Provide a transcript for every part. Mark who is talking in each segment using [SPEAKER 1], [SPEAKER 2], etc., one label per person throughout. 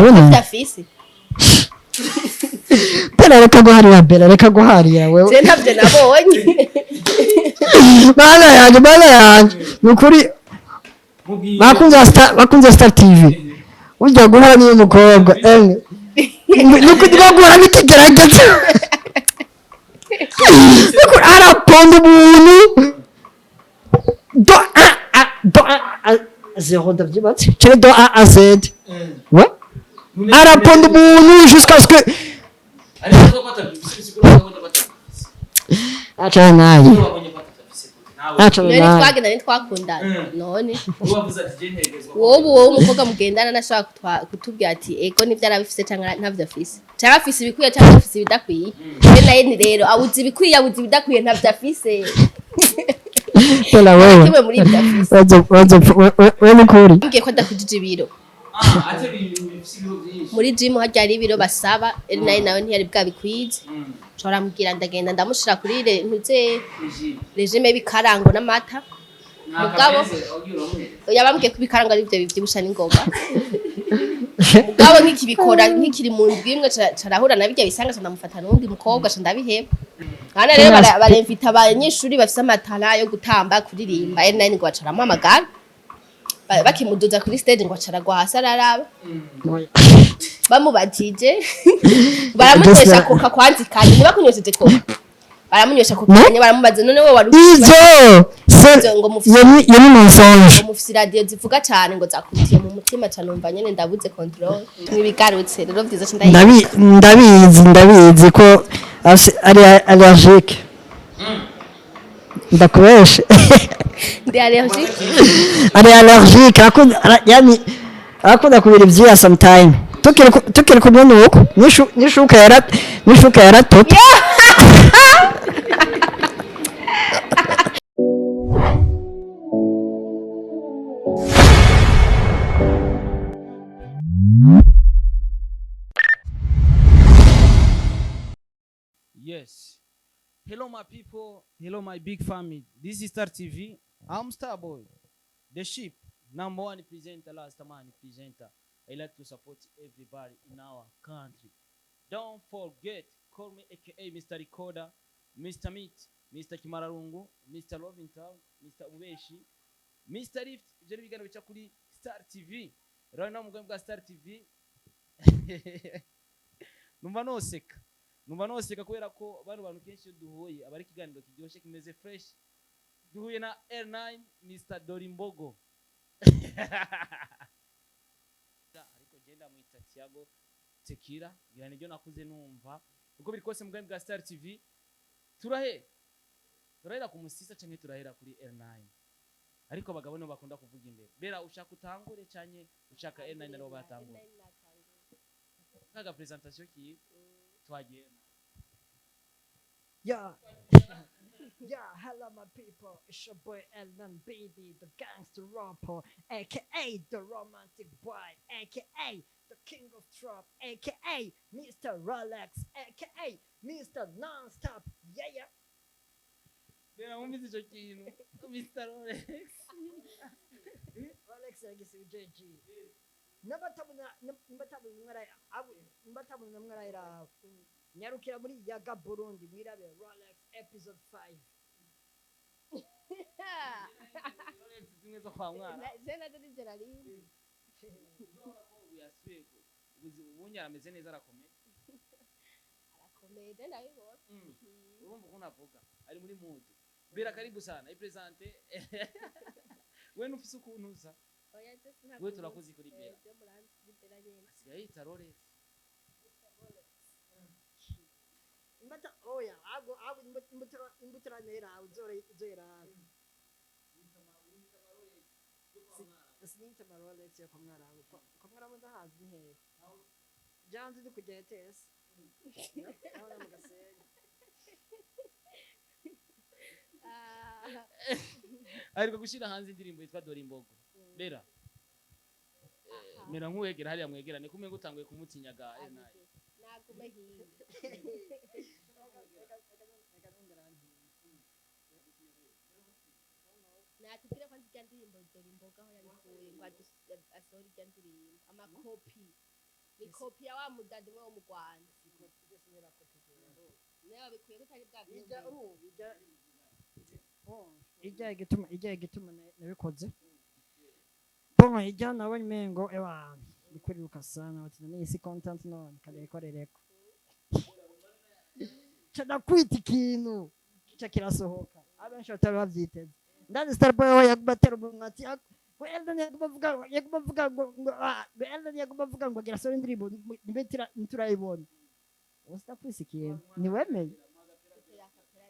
[SPEAKER 1] Udafise
[SPEAKER 2] Bela reka guharira bela reka guharira wewe
[SPEAKER 1] je ntavyo nabonye
[SPEAKER 2] bana yanje nukuri bakunze Star TV ujya guhura n'uyu mukobwa nukuri guhura n'ikigerageza nukuri araponda umuntu do a zero ndavyibatse chere do a z ouais araponda umuntu jusqu'à ce que acha naye
[SPEAKER 1] none twagenda twakundana none wowe umukobwa mugendana nashaka kutubwira ati ego nivyo arabifise cyangwa ntavyo afise cyangwa afise ibikwiye cyangwa afise ibidakwiye naye ni rero abuze ibikwiye abuze ibidakwiye ntavyo afise
[SPEAKER 2] Tela wewe
[SPEAKER 1] kimwe muri ibyo afise
[SPEAKER 2] wewe mukuri
[SPEAKER 1] ngiye ko adakujije ibiro muri gym hajya ari ibiro basaba nawe ntiyari bwabikwize nshobora mubwira ndagenda ndamushira kuri ntuze regime bikarango n'amata mugabo yabambwiye ko bikarango ari byo bivyibusha n'ingoga mugabo nk'ikibikora nk'ikiri mu ndwi imwe carahura na bijya bisanga ndamufata n'undi mukobwa ca ndabiheba hana rero baremvita abanyeshuri bafise amatara yo gutamba kuririmba nawe ngo bacaramo amagara bakimuduza kuri stage ngo acaragwa hasi araraba bamubajije baramunyesha koka kwanzi kandi niba kunyesheje koka baramunyesha koka nyine baramubaza none wowe wari ngo mufisi radio zivuga cyane ngo zakubitiye mu mutima cyane umva nyene ndabuze control nibigarutse rero vyiza cyane ndabizi ko ari allergique ndakubeshe ndi allergique
[SPEAKER 2] ari allergique yani akunda kubira ivyuya sometime tukiri kumwe nuko nishuka yaratota
[SPEAKER 3] Yes. Hello, my people. Hello, my big family. This is Star TV. I'm Starboy, the sheep, #1 presenter, last man presenter. I like to support everybody in our country. Don't forget, call me aka Mr. Recorder, Mr. Meat, Mr. Kimararungu, Mr. Lovintown, Mr. Ubeshi, Mr. Lift. Ibyo bigana bica kuri Star TV. Rero no mugwe bwa Star TV. Numva noseka kubera ko bantu kenshi duhuye abari kiganiro kiryoshye kimeze fresh duhuye na R9 Mr. Dorimbogo ariko genda mwita Thiago Tekira ngira nibyo nakuze numva uko biri kose mugani bwa Star TV turahera ku musisa canke turahera kuri R9 ariko abagabo no bakunda kuvuga imbere bera ushaka utangure canke ushaka R9 nabo batangura kaga presentation ki twagiye
[SPEAKER 2] Yeah, hello my people, it's your boy Elman Baby, the gangster rapper, aka the romantic boy, aka the king of trap, aka Mr. Rolex, aka Mr. Non-Stop, yeah.
[SPEAKER 3] Bera umbizi ico kintu, Mr. Rolex.
[SPEAKER 2] Rolex yagise ujeji. Nabatabuna mwaraira nyarukira muri yaga Burundi mwirabe Rolex episode 5
[SPEAKER 3] Rolex zimwe zo kwa mwana
[SPEAKER 1] zena dadi zerari
[SPEAKER 3] uyasweko ubunya ameze neza arakomeye
[SPEAKER 1] ndabibona
[SPEAKER 3] urumva ko navuga ari muri mood bera karibu sana ipresente we nufise ukuntu uza we turakoze kuri bera asigaye yita Rolex
[SPEAKER 2] Mbata oya ago imbutira nera uzora sinita Rolex yo kumwara ndahazi ni he janze dukujya tese aho namugasenya
[SPEAKER 3] ariko gushira hanze indirimbo yitwa Dorimbogo bera mera nkuwegera hariya mwegerane kumwe ngutanguye kumutinyaga
[SPEAKER 1] nagume hiye natubwire ko nzijya ndirimbo Dorimbogo aho yabivuye ngo asohora ijya ndirimbo amakopi ikopi ya wa mudadi mwe wo mu Rwanda niyo bikwiye kutari bwa
[SPEAKER 2] ijya igituma nabikoze bon ijya nabonye mengo ewa bikuriruka sana ati ni isi content none kadekorereko cyada kwita ikintu kica kirasohoka abenshi batari bavyiteze ndazi Starboy we yagubatera umwati Eldon yagubavuga ngo gira sore indirimbo nibetira nturayibona usta kwisikiye ni wemeye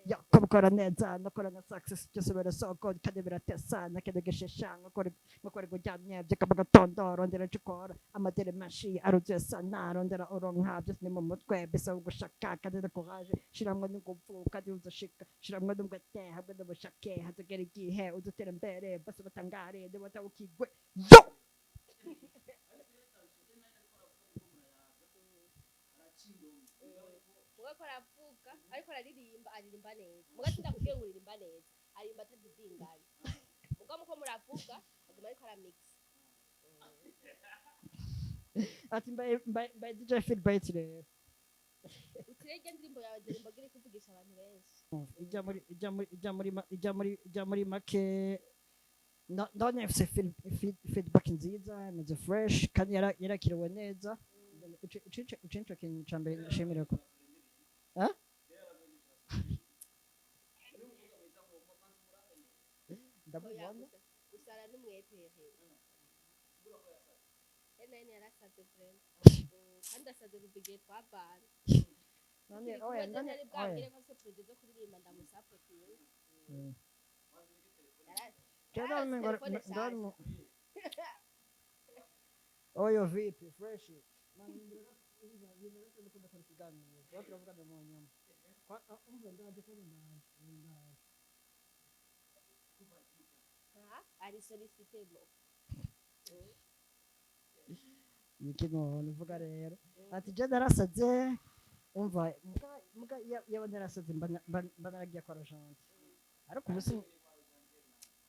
[SPEAKER 2] yakobukora neza nakora na success cyose barasoko kandi biratesa nakedegeshesha ngakore gujyanye byakabagatondoro ndera cikora amadere mashi aruze sana rondera oronka byose ni mu mutwe bisa gushaka kandi courage shiramwe n'ingufu kandi uzoshika shiramwe n'ubwate hamwe n'ubushake hatugera igihe udutera imbere bose batangare de batawukigwe yo
[SPEAKER 1] ko aravuga ariko aririmba neza mugatsinda kubwira ngo uririmba neza aririmba atadidinganya muko muravuga aguma ariko aramix
[SPEAKER 2] ati by DJ feedback rero
[SPEAKER 1] utirege ndirimbo yawe ndirimbo gire kuvugisha abantu benshi
[SPEAKER 2] ijya muri make ndabona ifise feedback nziza imeze fresh kandi yarakiriwe neza icinco kintu ca mbere nshimira ko ndabona
[SPEAKER 1] usara n'umwetere nene yarasaze friend kandi asaze rubigiye twabana
[SPEAKER 2] none
[SPEAKER 1] none bwabwire ko se project zo kuririmba ndamusapotinga
[SPEAKER 2] oyo vipi fresh
[SPEAKER 1] ari solicitable
[SPEAKER 2] ikino nivuga rero ati je narasaze umva muga yaba narasaze mbanagiye kwa rojante ariko ubusi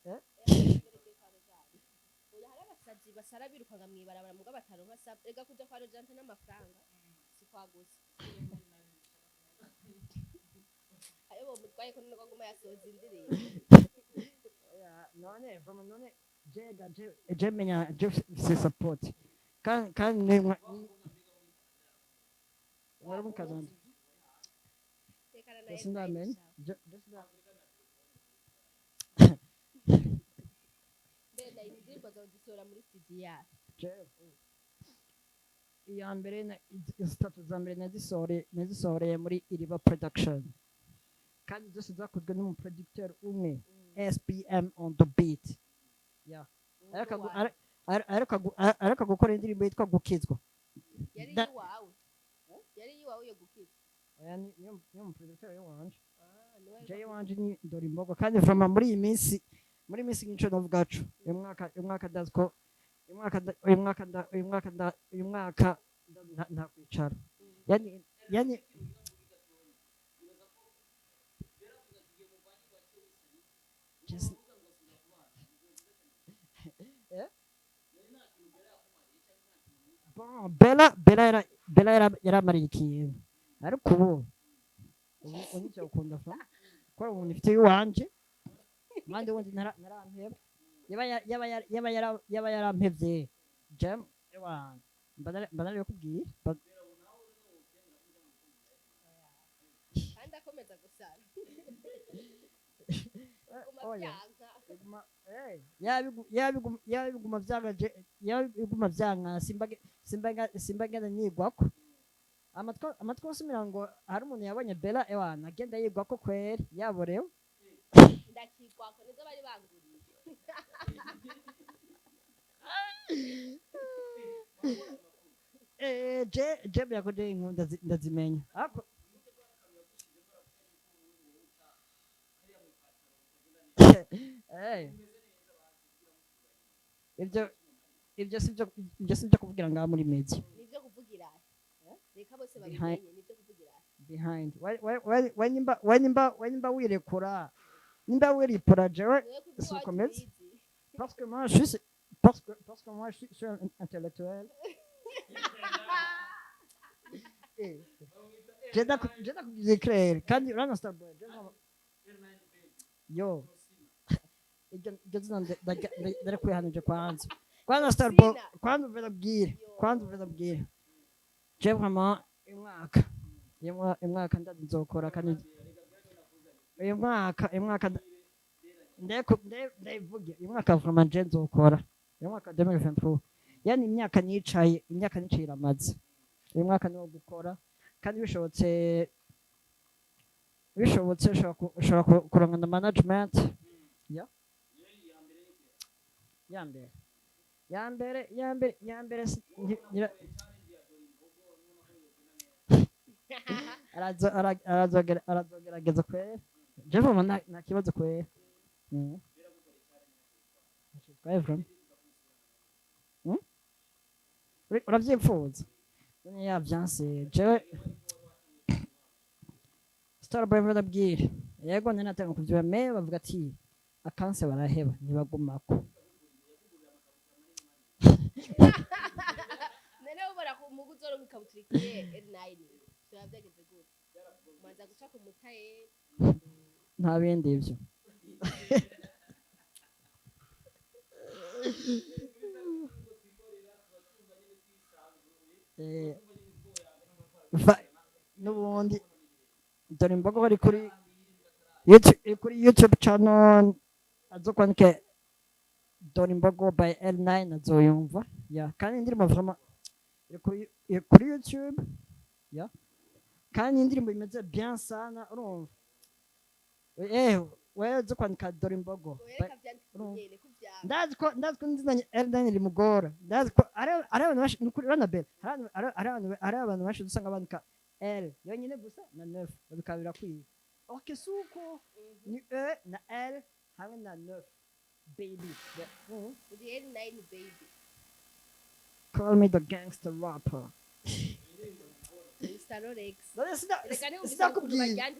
[SPEAKER 1] oya hari abasazi basara birukanga mwibarabara muga bataronka sab ega kuja kwa rojante n'amafaranga si kwa gusa ayo bo mutwaye ko nako guma yasoza indirimbo
[SPEAKER 2] none je menya je se support kan ne wari mukazanda
[SPEAKER 1] tekana na
[SPEAKER 2] just ndamen
[SPEAKER 1] benda indirimbo zo gisora muri studio
[SPEAKER 2] yacu iya mbere zitatu za mbere nazisoreye muri Iriba production kandi zose zakozwe n'umuproducteur umwe SPM on the beat ariko gukora indirimbo yitwa gukizwa
[SPEAKER 1] yari iwawe yo gukizwa
[SPEAKER 2] niyo umuproducteur wanje je wanje ni Dori Mbogo kandi vraiment muri iyi minsi nk'ico navugacu uyu mwaka ntakwicara yani Bella yaramariye ikintu ariko ubu nicyo ukunda fa ko umuntu ifite iwanje mande wundi narampeba yaba yarampevye jam ewa mbana kubwiye
[SPEAKER 1] kandi akomeza gusara
[SPEAKER 2] yabiguma vyanga simba ngenda nyigwako amatwi asumira ngo hari umuntu yabonye Bella ewana agenda yigwako kweri yaborewe
[SPEAKER 1] ndakigwako nizo bari banguriye
[SPEAKER 2] je byakoje inkunda ndazimenya ako ibyo sibyo kuvugira ngaha muri media
[SPEAKER 1] nivyo kuvugira reka bose babimenye nivyo kuvugira
[SPEAKER 2] behind nimba wirekura nimba wiripura jewe sukomeze parce que moi je suis intellectuel Jenda kugize clair kandi urana Starboy yo ibyo zina ndare kwihanije kwanza kwanza Starboy kwanza uvelabwire je vraiment imwaka ndazokora kandi imwaka ndayivuge imwaka vraiment je nzokora imwaka 2023 yani imyaka nicaye iramaze imwaka niwo gukora kandi bishobotse ushobora kurangana na management yambere arazogerageza kwera je vraiment nta kibazo kwera uravyipfuza ya byanse jewe Starboy barabwira yego nanatenga kuvyo me bavuga ati akanse baraheba ntibagumako
[SPEAKER 1] nene ubora ku muguzoro w'ikabuturikire L9 byageze gute manza guca ku mutaye
[SPEAKER 2] nta bindi ivyo n'ubundi dore imbogo bari kuri YouTube channel azokwandike dore imbogo by L9 azoyumva kandi indirimbo vraiment kuri YouTube kandi indirimbo imeze bien sana urumva wewe zo kwandika dore imbogo ndazi ko ndizanye L9 rimugora ndazi ko ari abantu bashi kuri Ranabel ari abantu bashi dusanga bandika L yonyine gusa na 9 babikabira kwiye ok suko ni E na L hamwe na 9 baby
[SPEAKER 1] uri L9 baby
[SPEAKER 2] call me the gangster rapper
[SPEAKER 1] Mr. Rolex
[SPEAKER 2] reka ni ubisakubwiye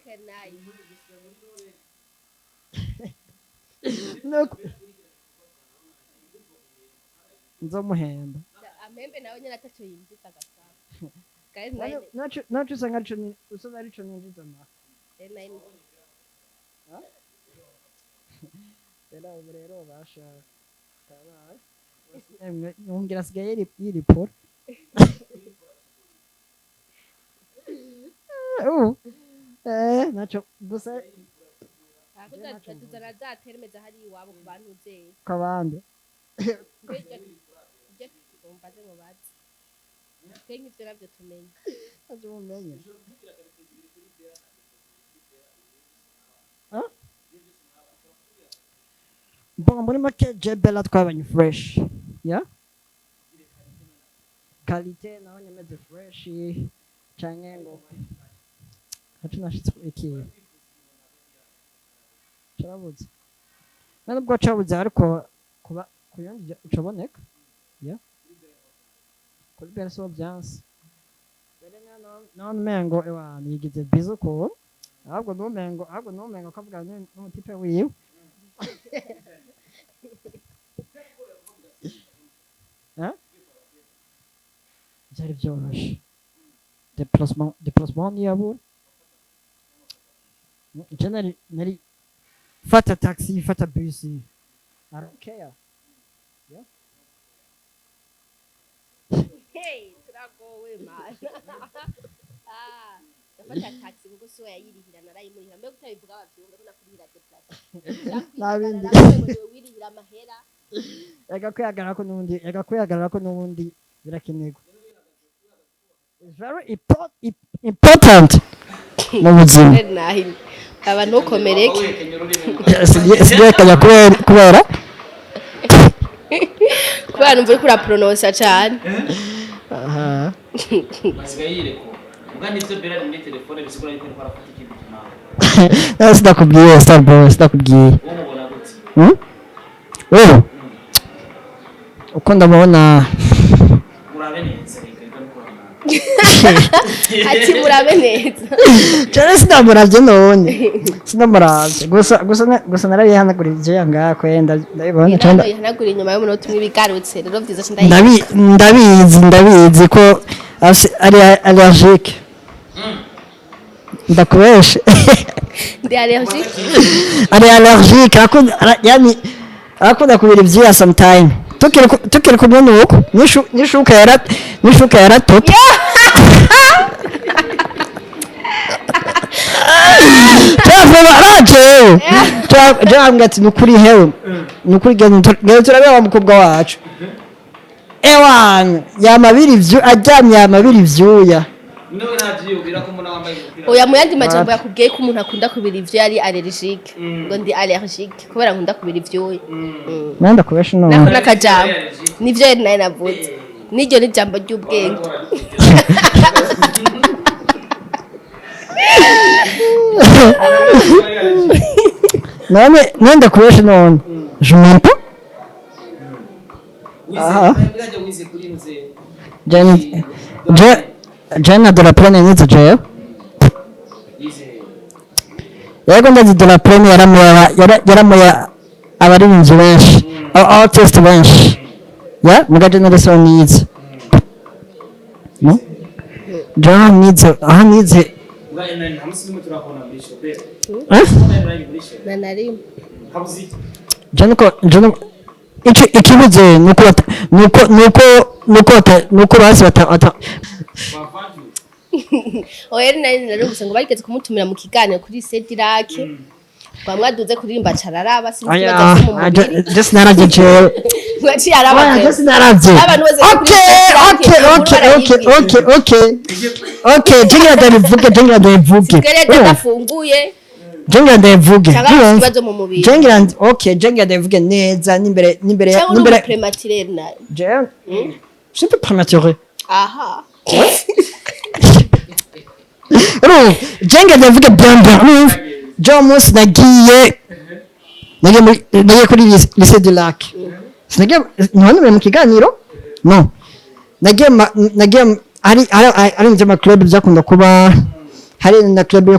[SPEAKER 2] nzomuhemba
[SPEAKER 1] amembe nawe nyine ataco yinjiza gasaba
[SPEAKER 2] naco usanga arico ninjiza ma rero bashaka ngira asigaye yiripora naco gusa
[SPEAKER 1] tuzana za termeza hari iwabo ku bantu uzeye
[SPEAKER 2] kabande
[SPEAKER 1] umbaze ngo bazi kengi ivyo navyo tumenye
[SPEAKER 2] azumenye bon muri make jebela twabanye fresh qualité naho nyemeze fresh canke ngo hacu nashitse ikiye carabuze nubwo cabuze ariko kuba kuyandi icoboneka kuri berso byanse bere none mengo ewana yigize bizo ko ahubwo numengo kavuga n'umutipe wiwe byari byoroshe déplacement niyabura nari fata taxi fata bus I don't care
[SPEAKER 1] hey turagowe man ndafata taxi kuko so yayirihira narayimurihira mbe kutabivuga abavyumva tuna kurihira déplacer nabindi wirihira amahera
[SPEAKER 2] yagakwihagarara ko n'ubundi birakenerwa it's very important mu buzima
[SPEAKER 1] abantu ukomereke
[SPEAKER 2] siyekanya kubera
[SPEAKER 1] numva uri kuraprononsa cane
[SPEAKER 2] sidakubwiye Starboy sidakubwiye wewe uko ndamubona
[SPEAKER 1] ati murabe neza
[SPEAKER 2] cyane sindamuravye none sindamuravye gusa narayihanagurije yanga kwenda ndabibona cyane
[SPEAKER 1] ndayihanagura inyuma y'umunota umwe bigarutse rero vyiza
[SPEAKER 2] ndabizi ko ari allergique ndakubeshe
[SPEAKER 1] ndi allergique
[SPEAKER 2] ari allergique yani akunda kubira ivyuya sometime tukiri kumwe nuko nishuka yaratota Jambwe ati nukuri hewe nukuri genda turabe wa mukobwa wacu ewana yamabiri ivyu ajyamye yamabiri ivyuya
[SPEAKER 1] oya muyandi majambo yakubwiye ko umuntu akunda kubira ivyo yari allergique ngo ndi allergique kubera nkunda kubira ivyo
[SPEAKER 2] nanda kubesha no
[SPEAKER 1] nako nakajambo nivyo yari naye navuze niryo ni jambo ry'ubwenge
[SPEAKER 2] nanda kubesha none je m'entends Jana de la plane nitse je yego ndazi de la plane yaramuya abaririmbyi benshi artist benshi ya mugaje nare nitse no Jana nitse nitse
[SPEAKER 1] nanari
[SPEAKER 2] Jana ikibuze nuko basi bata
[SPEAKER 1] oya nari narumvise ngo barigeze kumutumira mu kiganiro kuri Sedirake bamwaduze kuririmba cararaba sinzi baza mu mubiri
[SPEAKER 2] just naraje
[SPEAKER 1] wachi araba
[SPEAKER 2] just naraje okay jingira ndabivuge
[SPEAKER 1] gereza ndafunguye
[SPEAKER 2] jingira ndabivuge
[SPEAKER 1] kibazo mu mubiri
[SPEAKER 2] jingira ndabivuge neza nimbere
[SPEAKER 1] prematuré nayo
[SPEAKER 2] c'est pas prématuré
[SPEAKER 1] aha
[SPEAKER 2] jingira ndabivuge bien Jomus nagiye kuri lycée de Lac sinagiye none mu kiganiro no nagiye ari mu club byakunda kuba hari na club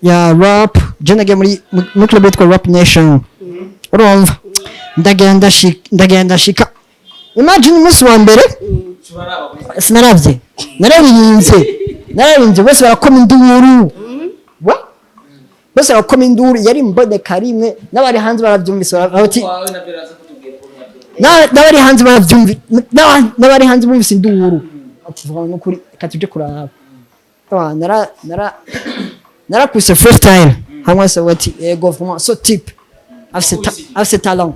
[SPEAKER 2] ya rap je nagiye muri club yitwa Rap Nation urumva ndagenda shika imagine umunsi wa mbere sinaravye nararinze bose barakoma induru bose barakoma induru yari mboneka rimwe n'abari hanze baravyumvise bati n'abari hanze baravyumvise n'abari hanze bumvise induru ati vuga n'ukuri katuje kuraba narakuse first time hamwe se wati ego vraiment so type afse talent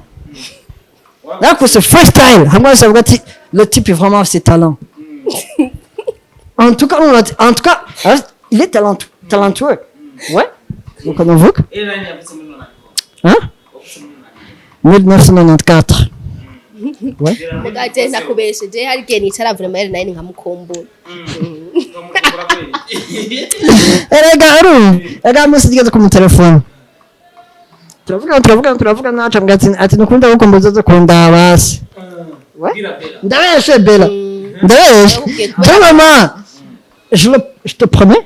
[SPEAKER 2] narakuse first time hamwe se wati le type est vraiment afse talent en tout cas il est talentueux ouais donc on voit hein 1994 ouais
[SPEAKER 1] mugaje nakubesheje hari gihe nicara vraiment nari nkamukumbura
[SPEAKER 2] erega musi digeze ku telefone turavuga naca mbwati ati nukunda gukomboza zo kunda basi ndabeshe bela ndabeshe maman je te promets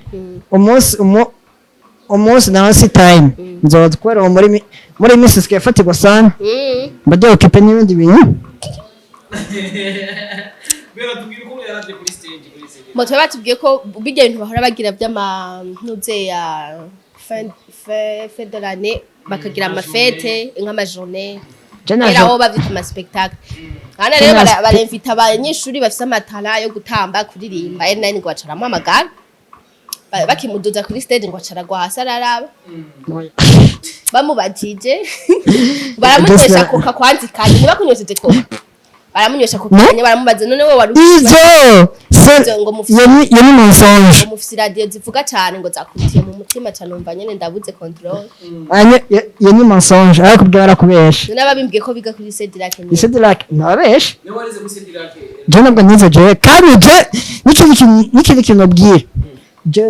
[SPEAKER 2] au moins dans ce time nzoza twara muri Mrs. Kefatirwa sana mbajya okipe n'ibindi bintu
[SPEAKER 1] moto batubwiye ko bijya ibintu bahora bagira by'amantuze ya fin de l'année bakagira amafete nk'amajournée era aho bavyita ama spectacle hana rero baremvita abanyeshuri bafise amatara yo gutamba kuririmba ari nani ngo bacaramo amagara bakimuduza kuri stage ngo acaragwa hasi araraba bamubajije baramunyesha koka kwanzi kandi niba kunyesheje koka baramunyesha koka kanya baramubaza none we wari
[SPEAKER 2] iyo ni mensonge
[SPEAKER 1] mufisi radio zivuga cyane ngo zakutiye mu mutima cyane umva nyene ndabuze control
[SPEAKER 2] iyo ni mensonge ariko byara kubesha
[SPEAKER 1] none ababimbwiye ko biga kuri Sedirake
[SPEAKER 2] nabesha ne warize kuri Sedirake je nabwo nize je kandi je n'ikindi kintu nabwiye je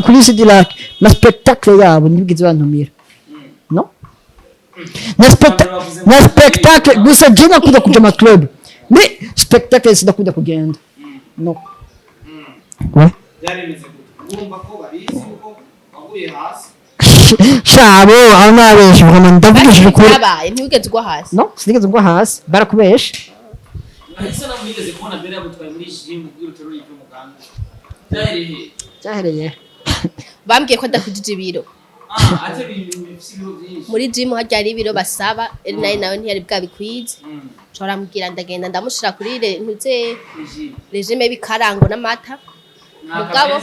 [SPEAKER 2] kuri Sedirake na spectacle yabo nibwize bantumira no na spectacle gusa je nakunda kuja mu club mais spectacle sidakunda kugenda no ouais urumva ko babizi ko waguye hasi shabo abanabeje vraiment ndavugije ko
[SPEAKER 1] yabaye ntigeze ugwa hasi
[SPEAKER 2] no sinigeze ugwa hasi barakubesha
[SPEAKER 3] ariko na mwigeze kubona mbere yagutwaye muri gym bw'urutero y'umuganga
[SPEAKER 2] Cyahereye.
[SPEAKER 1] bambwiye ko adakujije ibiro
[SPEAKER 3] ate ibiro byinshi
[SPEAKER 1] muri gym hajya ari ibiro basaba nawe ntiyari bwabikwize nshobora mubwira ndagenda ndamushira kuri ntuze regime bikarango n'amata mugabo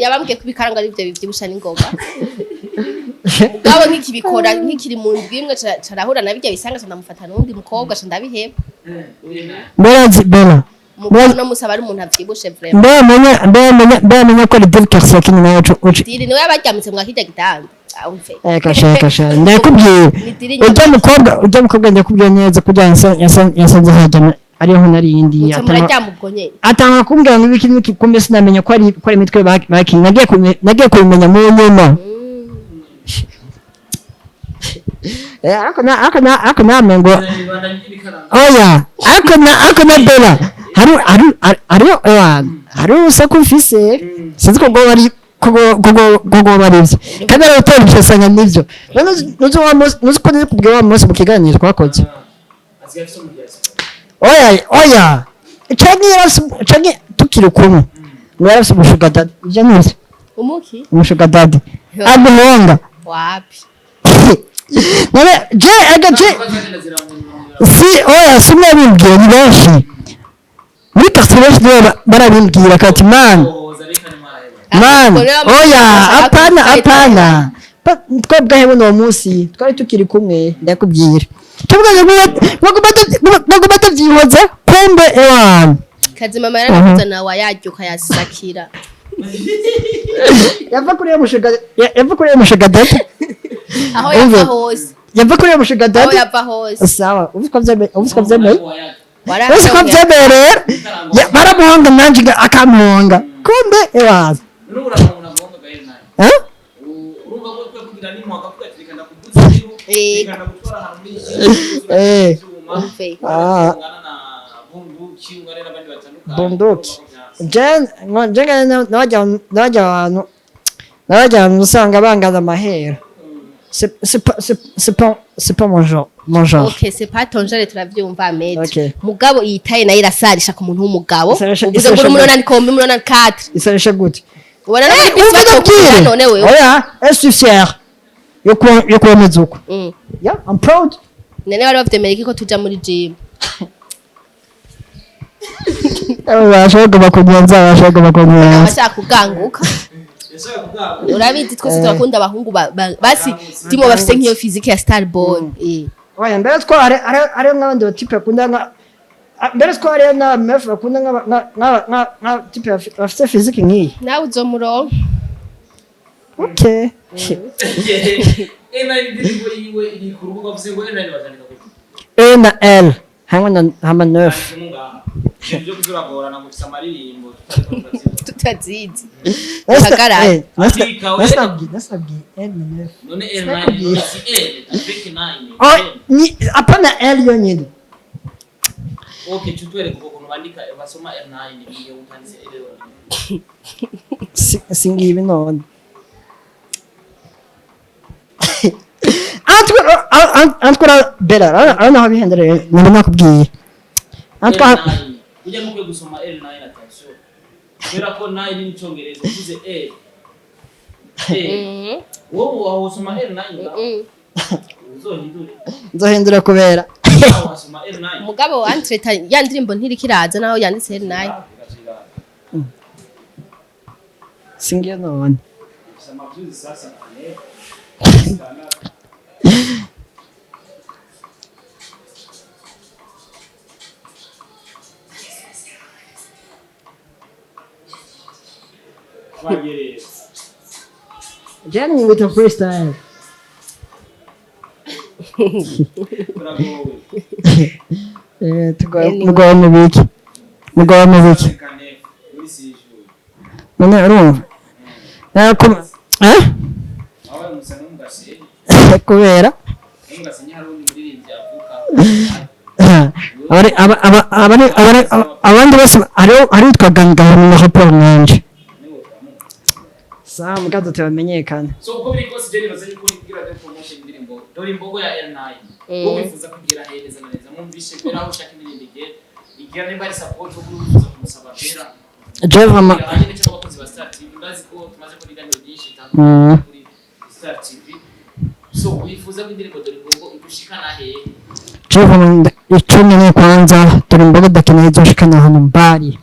[SPEAKER 1] yabambwiye ko bikarango ari byo bibyibusha n'ingoga mugabo nk'ikibikora nk'ikiri mu ndwi imwe carahura na bijya bisanga ndamufata n'undi mukobwa ndabiheba
[SPEAKER 2] Berazi bera.
[SPEAKER 1] no musaba ari umuntu avyibushe vraiment
[SPEAKER 2] Mbemenya ko David Karsi yakinye nayo uci.
[SPEAKER 1] diri niwe yabaryamitse mwakijya gitanda umfe
[SPEAKER 2] Kasha. Ndakubwiye. Ujya mukobwa ndakubwiye neza kujya yasanze hajya ariho nari indi
[SPEAKER 1] atama.
[SPEAKER 2] Atanga kumbwira ngo ibiki kumbe sinamenya ko ari imitwe bakinye nagiye kubimenya mu nyuma. Ako namengo oya ako na bela hari usaku mfise sinzi ko bari byo kandi ari utobishasanya nivyo nuzo ko ndi kubwira wa munsi mu kiganiro twakoze oya icanye tukiri kumwe mwarafise umushugadadi ije neza umushugadadi amuhonga
[SPEAKER 1] wapi
[SPEAKER 2] simwe bimbwiye ni benshi muri kasi benshi barabimbwira kati man oya apana twebwe buno munsi twari tukiri kumwe ndakubwira bagomba tuvyihoza kumbe ewana
[SPEAKER 1] kazi mama yarakuza nawe yaryoka yasakira
[SPEAKER 2] yava kuri mushugadadi
[SPEAKER 1] aho yava hose
[SPEAKER 2] yava kuri mushugadadi
[SPEAKER 1] aho yava hose
[SPEAKER 2] sawa ubuswa vyemeye rero baramuhonga nanje akamuhonga kumbe ewana bunduki najya usanga bangana amahera c'est pas mon genre
[SPEAKER 1] ok c'est pas ton genre turavyumva Ahmed
[SPEAKER 2] Okay.
[SPEAKER 1] mugabo iyitaye nayo irasarisha ku muntu w'umugabo
[SPEAKER 2] Isarisha-
[SPEAKER 1] uvuze ngo
[SPEAKER 2] isarisha-
[SPEAKER 1] umunani kombi umunani 4
[SPEAKER 2] isarisha gute
[SPEAKER 1] ubona no muri pisi bakubwira none wewe
[SPEAKER 2] oya je suis fier yo kwemeza uko yeah I'm proud
[SPEAKER 1] nene wari bafite meriki ko tuja muri gym
[SPEAKER 2] bashaka bakunyanza
[SPEAKER 1] bashaka kuganguka urabizi twese turakunda abahungu basi timo bafite nk'iyo physique ya star boy
[SPEAKER 2] oya mbere tware ari nk'abandi batipe akunda mbere tware na mefu bakunda nka tipe bafite physique nk'iyi
[SPEAKER 1] nawe uzomuronka
[SPEAKER 2] okay E na L hamwe na 9
[SPEAKER 1] tutazizi Hagarara.
[SPEAKER 2] nasabye L na 9 ni apana L yonyine singibi none antwara bela ana habihendere ninde nakubwiye antwara
[SPEAKER 3] ujya no gusoma L9 attention kubera ko 9 ni cyongereza uvuze wowe aho usoma L9
[SPEAKER 2] nzohindura kubera
[SPEAKER 3] wasoma L9
[SPEAKER 1] mugabo entreta ya ndirimbo ntirikiraza naho yanditse L9
[SPEAKER 2] singiye none
[SPEAKER 3] sema byuzi sasa
[SPEAKER 2] Jenny with a freestyle. Mugabo mubiki. None urumva? Nako kubera abandi bose ari twaganga mu raporo mwanje Sam gato tebamenyekana
[SPEAKER 3] so uko biri kose Jenny bazanye ko nigira de promotion indirimbo dore imbogo ya L9 uko bifuza kugira neza neza mwumvishe bera aho ushaka indirimbo igira nimba ari support uko bifuza kumusaba bera
[SPEAKER 2] Jeva
[SPEAKER 3] urazi ko tumaze kuri ganiro byinshi bitandukanye kuri Star TV so wifuza ko indirimbo dore ngo igushikana hehe
[SPEAKER 2] Chevron ichuni kwanza tulimboga dakina hizo shikana hano mbali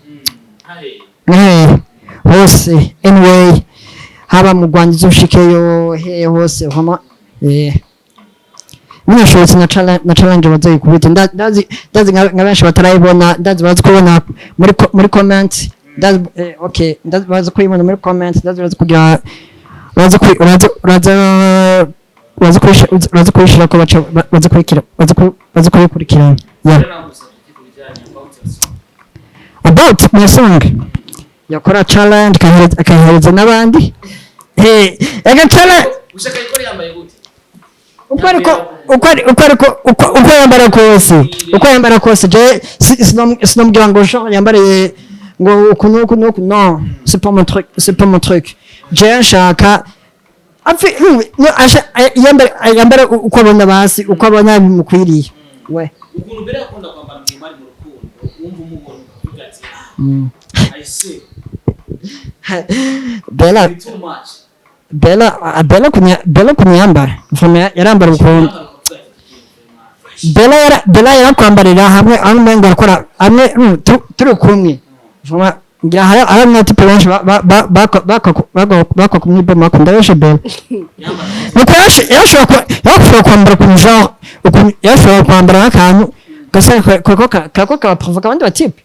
[SPEAKER 2] hose anyway haba mu Rwanda izoshikeyo he hose hama mimi shotsi na challenge bazayikubita ndazi ngabenshi batarayibona ndazi bazi kubona muri comment ndazi okay ndazi bazi kubona muri comment ndazi bazi kugira bazi kwishira ko bazi kwikira bazi kubikurikirana about my song yakora challenge akahereza n'abandi ega challenge
[SPEAKER 3] ushaka ikora yambaye gute
[SPEAKER 2] uko yambara kose je sinomubwira ngo genre yambare ngo uku non c'est pas mon truc je nshaka yambare uko abona basi uko abona bimukwiriye we
[SPEAKER 3] ukuntu mbere akunda kwambara mwimari mu rukundo wumva umubona ugati I see
[SPEAKER 2] Bella kunyambara mfuma yarambara ukuntu Bella yarakwambarira hamwe ngo akora hamwe turi kumwe mfuma ngira hari n'ati benshi bako kumwiba makunda yoshe Bella nuko yashobora kwambara ku genre ukuntu yashobora kwambara akantu gasa kako kaprovoka abandi batipe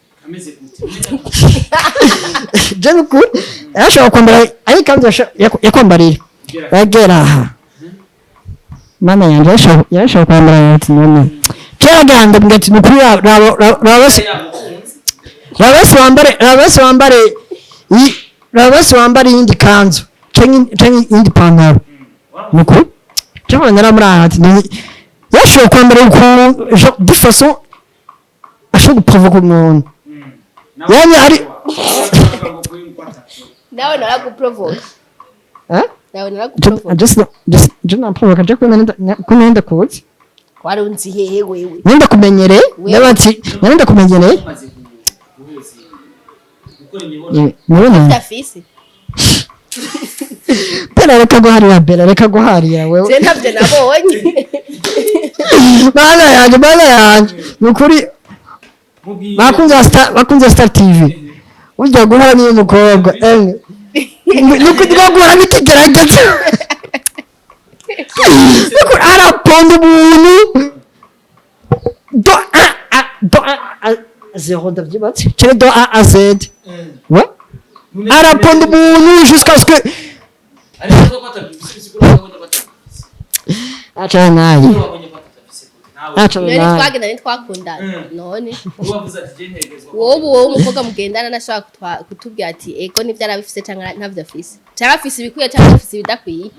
[SPEAKER 2] Jenku yashobora kwambara ayikanzu yakwambarira bagera aha mana yanjye yashobora kwambara ati none kera ganda ngati nukuri rabase wambare indi kanzu cyangwa indi pantaro nuko cyangwa naramura ati yashobora kwambara ukuntu de façon ashobora guprovoka umuntu yani ari
[SPEAKER 1] nawe naraguprovoka nawe naraguprovoka
[SPEAKER 2] just naprovoka je kunenda kuzi
[SPEAKER 1] warunzi hehe wewe
[SPEAKER 2] nenda kumenyere nabati nenda kumenyere
[SPEAKER 1] mubona ndafisi
[SPEAKER 2] Bella reka guharira wewe
[SPEAKER 1] je ntavyo nabonye
[SPEAKER 2] bana yanje nukuri bakunze Star TV ujya guhura n'uyu mukobwa nukugira guhura n'ikigerageza araponda umuntu do a zero ndavyibatse chere do a z ouais araponda umuntu jusqu'à ce que acha naye
[SPEAKER 1] none twagenda twakundana none wowe umukobwa mugendana nashaka kutubwira ati ego nivyo arabifise cyangwa ntavyo afise cyangwa afise ibikwiye cyangwa afise ibidakwiye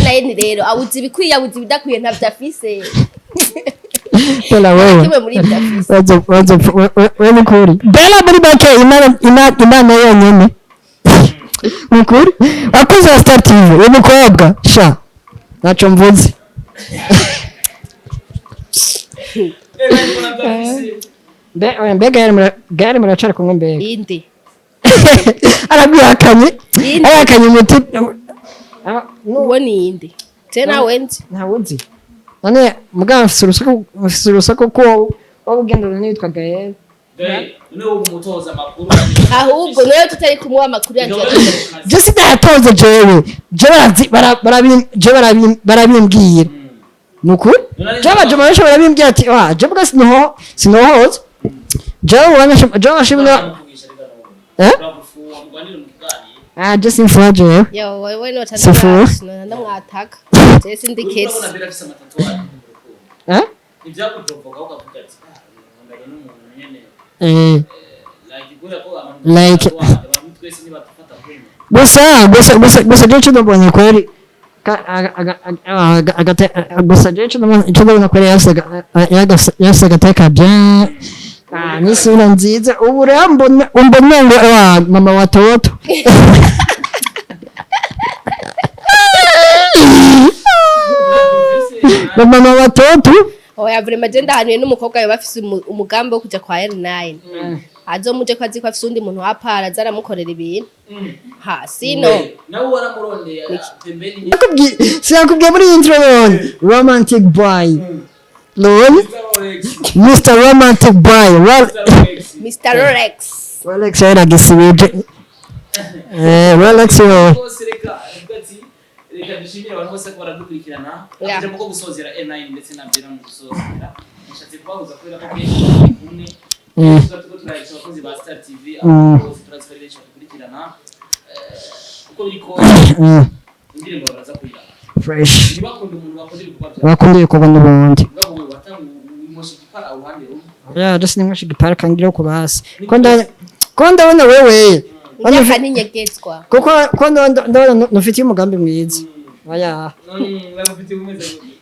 [SPEAKER 1] naye ni rero abuze ibikwiye abuze ibidakwiye ntavyo afise
[SPEAKER 2] Bella wewe
[SPEAKER 1] kimwe muri ibyo afise
[SPEAKER 2] wewe mukuri Bella muri bake imana yonyene mukuri wakuze Star TV wewe mukobwa sha naco mvuze mbega gari muracari kumwe mbega
[SPEAKER 1] indi
[SPEAKER 2] arabihakanye umuti
[SPEAKER 1] uwo ni indi tena wenzi
[SPEAKER 2] ntawuzi none muganga mfise urusaku ko wabugendana n'itwa Gael
[SPEAKER 1] ahubwo nayo tutari kumuha amakuru yanjye
[SPEAKER 2] je sidatoze jewe barabimbwira nukuri jaba jama yasho barabimbwira ati je bwa sinohoza jewe washimira just infoje
[SPEAKER 1] yo wewe no tanda ndamwataka je sindi case
[SPEAKER 3] ibyakudovoka ukavuga ati ndabona n'umuntu nyene
[SPEAKER 2] like gusa je ndabonye kweri gusa je ndabona kweri yasa gateka bya nisura nziza ubu rero mbona ngo mama watoto mama watoto
[SPEAKER 1] oya vraiment je ndahanuye n'umukobwa yo bafise umugambi wo kuja kwa R9 azomuje ko azi ko afise undi muntu wapara zaramukorera ibintu ha sino
[SPEAKER 3] nawe waramurondeye pembeni
[SPEAKER 2] Sinakubwiye muri intro yone romantic boy Lol Mr. Romantic Boy
[SPEAKER 1] Mr. Rolex
[SPEAKER 2] Rolex era gisibije Rolex yo
[SPEAKER 3] reka dushimire abantu bose ko baradukurikirana aje mu gusozera N9 ndetse na Bera mu gusozera nishatse kubahuza kubera ko kumwe tuko turayisha abakozi ba Star TV abakozi transferation dukurikirana uko biko indirimbo baraza kuyira
[SPEAKER 2] fresh
[SPEAKER 3] bakunda umuntu bakoze ibikorwa
[SPEAKER 2] bakundiye kubona ubundi
[SPEAKER 3] bwo batanga umushikipara uruhande rumwe
[SPEAKER 2] ya dasi ni mushikipara kangira ko basi ko ndabona wewe
[SPEAKER 1] Unyaka ninyegetswa
[SPEAKER 2] kuko ndabona nufitiye umugambi mwiza oya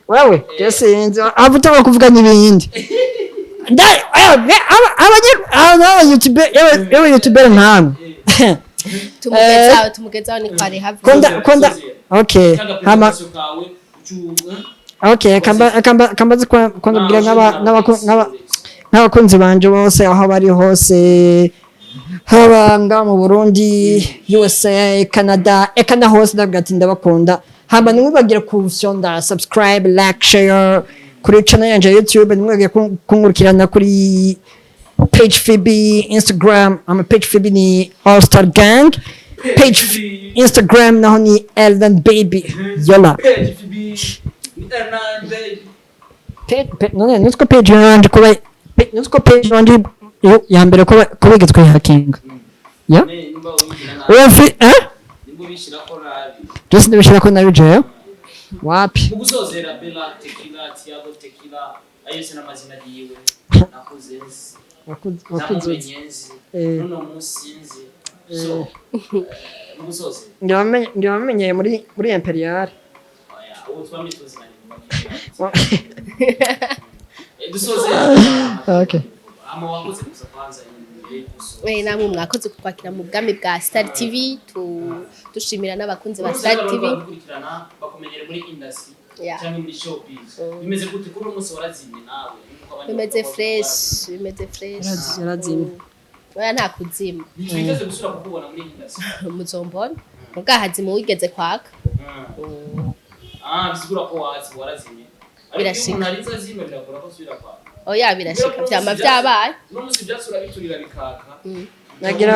[SPEAKER 2] wewe yesinze avutaba kuvuga n'ibindi aba YouTuber ntamwe
[SPEAKER 1] tumugezaho ni kwari hafi
[SPEAKER 2] konda okay hama okay kambazi kwandabwira n'abakunzi banje bose aho bari hose haba nga mu Burundi USA Canada ekana hose ndabwati ndabakunda hamba nimwibagira kuvyonda subscribe like share kuri channel yanje YouTube nimwibagira kunkurikirana kuri page FB Instagram page FB ni All Star Gang page Instagram naho ni Elden Baby yola
[SPEAKER 3] page FB ni Elden Baby
[SPEAKER 2] none nutko page yanje kuba nutko page yanje ya mbere ko bigitwe hacking ya wewe
[SPEAKER 3] nimbo bishira ko nabi
[SPEAKER 2] just ndabishira ko nabi je wapi
[SPEAKER 3] mugusozera Bella Tequila Tiago Tequila ayese namazina yiwe nakuze nyenzi none umusinzi so mugusozera
[SPEAKER 2] ndabamenye muri Imperial
[SPEAKER 3] oya ubu twamituze dusozera
[SPEAKER 2] okay
[SPEAKER 3] wakoze gusa kwanza
[SPEAKER 1] namwe mwakoze kutwakira mu bwami bwa Star TV dushimira n'abakunzi ba Star TV
[SPEAKER 3] bakumenyere muri industry cyangwa muri showbiz bimeze gute kuri umunsi warazimye nawe
[SPEAKER 1] bimeze fresh
[SPEAKER 2] yarazimye
[SPEAKER 1] oya nta kuzima
[SPEAKER 3] twigeze gusura kukubona muri industry
[SPEAKER 1] muzombona mugahazi mu wigeze kwaka
[SPEAKER 3] bisigura ko warazimye
[SPEAKER 1] birashika
[SPEAKER 3] nariza zimwe birakora ko subira kwaka
[SPEAKER 1] oya birashika vyama vyabaye
[SPEAKER 3] no musi byasura biturira bikaka
[SPEAKER 2] nagira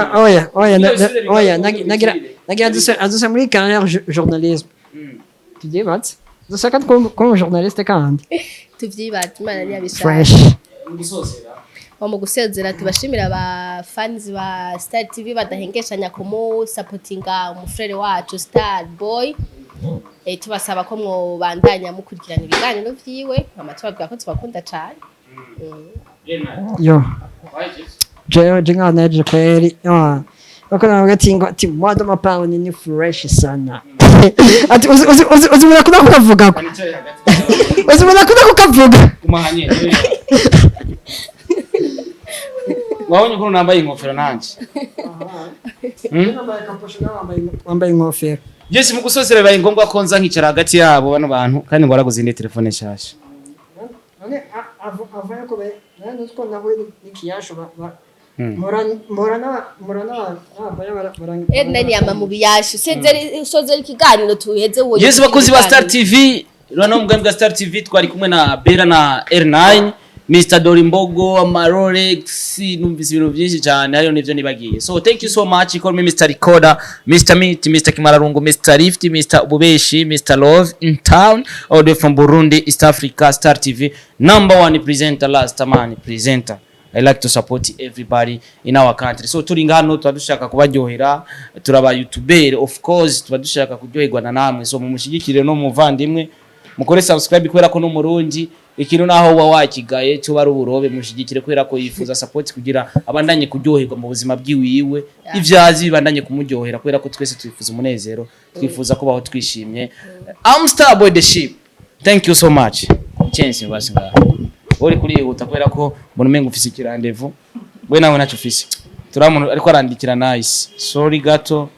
[SPEAKER 2] nagira adusa muri carrière journalisme tu dis what dusaka comme journaliste kandi
[SPEAKER 1] tuvyibaza imana ntiyabishaka
[SPEAKER 2] fresh
[SPEAKER 1] mu gusezera tubashimira aba fans ba Star TV badahengeshanya kumu supportinga umufrere wacu Star Boy tubasaba ko mwobandanya mukurikirana ibiganiro vyiwe amatubabwira ko tubakunda cyane
[SPEAKER 2] yo jenga neje kweli wako na wakati ati mwado mapao ni fresh sana ati uzimuna kuna kukavuga ko uzimuna kuna kukavuga
[SPEAKER 3] kumahanye wabonye ko nambaye ingofero nanje
[SPEAKER 2] wambaye ingofero
[SPEAKER 3] Yes mu gusozera bibaye ngombwa ko nza nkicara hagati yabo bano bantu kandi ngo araguzinde telefone nshasha
[SPEAKER 2] none avaya ko be none two nawe nikiyasho morana
[SPEAKER 1] nani yama mu biyasho sozera ikiganiro tuheze wo
[SPEAKER 3] Yes bakozi ba Star TV rano mugambi bwa Star TV twari kumwe na Bera na R9 Mr. Dorimbogo, Amarolex, numvise ibintu byinshi cyane hariyo nivyo nibagiye. So thank you so much. Call me Mr. Recorder, Mr. Meat, Mr. Kimararungu, Mr. Rift, Mr. Bubeshi, Mr. Love in town, all the way from Burundi, East Africa, Star TV, #1 presenter, last man presenter. I like to support everybody in our country. So turi ngano twadushaka kubaryohera, turaba YouTuber of course, twadushaka kuryoherwa na namwe. So mumushigikire no muvandimwe, mukore subscribe kubera ko no murundi ikintu naho wa wakigaye cyo bari uburobe mushigikire kwera ko yifuza support kugira abandanye kuryoherwa mu buzima bwiwiwe ivyazi bibandanye kumuryohera kwera ko twese twifuza umunezero twifuza kubaho twishimye. I'm Star Boy the Ship. Thank you so much. Chance basinga uri kuri yihuta kwera ko mbona umenga ufise ikirandevu we nawe nacu ufise turamuntu ariko arandikira nice sorry gato